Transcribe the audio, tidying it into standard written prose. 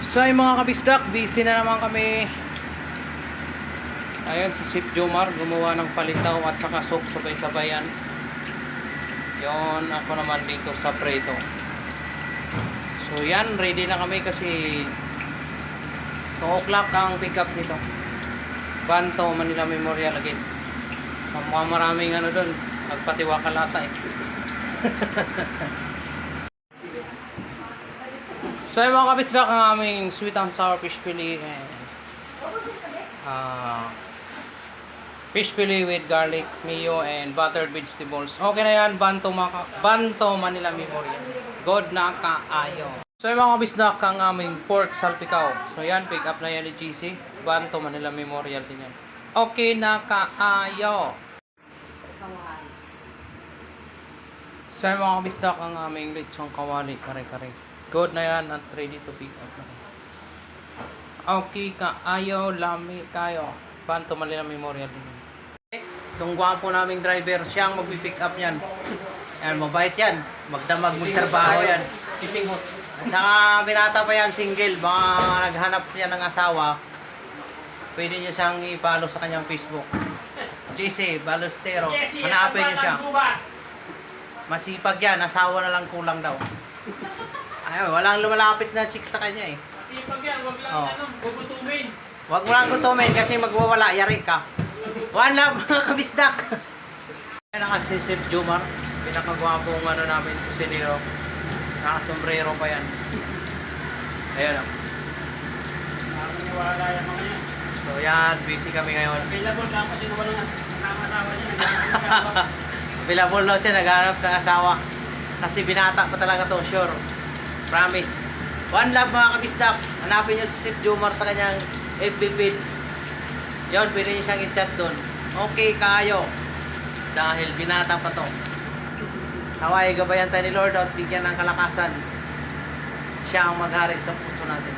So ay mga kabisdak, busy na naman kami. Ayun si Chef Jomar gumawa ng palitaw at saka soup sabay-sabayan. Yon, ako naman dito sa preto. So yan, ready na kami kasi 2 o'clock ang pick up nito. Banto, Manila Memorial again. Mukhang maraming ano doon, nagpatiwa kalata eh. So yung mga kabisdak, ang aming sweet and sour fish fillet and fish fillet with garlic, mayo and buttered vegetables. Okay na yan, Banto Manila Memorial. God na kaayo. So yung mga kabisdak, ang aming pork salpikaw. So yan, pick up na yan ni GC. Banto Manila Memorial din yan. Okay na kaayo. So yung mga kabisdak, ang aming lechong kawali, kare-kare. Good na yan at ready to pick up na. Okay kaayo, lami kayo. Banto Manila Memorial din yan. Itong gwapo naming driver, siyang magpipick up yan. Yan, mabait yan. Magdamag magtrabaho yan. At saka binata pa yan, single. Baka naghanap yan ng asawa. Pwede niyo siyang i-follow sa kanyang Facebook. JC Balostero. Hanapin niyo siya. Masipag yan, asawa na lang kulang daw. Ayun, walang lumalapit na chick sa kanya eh. Masipag yan, wag lang gugutumin. Wag mo lang gutumin kasi magwawala, yari ka. One love mga kabisdak. Yan ang si Chef Jomar. Pinakagwapong ano namin, kusinero. Nakasombrero pa yan. Ayan o. Nakakaniwala yung mga yan. So yan, busy kami ngayon. Available lang pati naman ang nakakatawa niya. Available daw siya, naghanap ng asawa. Kasi binata pa talaga to, sure. Promise. One love mga kabisdak. Hanapin nyo si Chef Jomar sa kanyang FB page. Yun, pwede nyo siyang i-chat doon. Okay kayo. Dahil binata pa to. Naway gabayan tayo ni Lord at bigyan ng kalakasan. Siya ang maghari sa puso natin.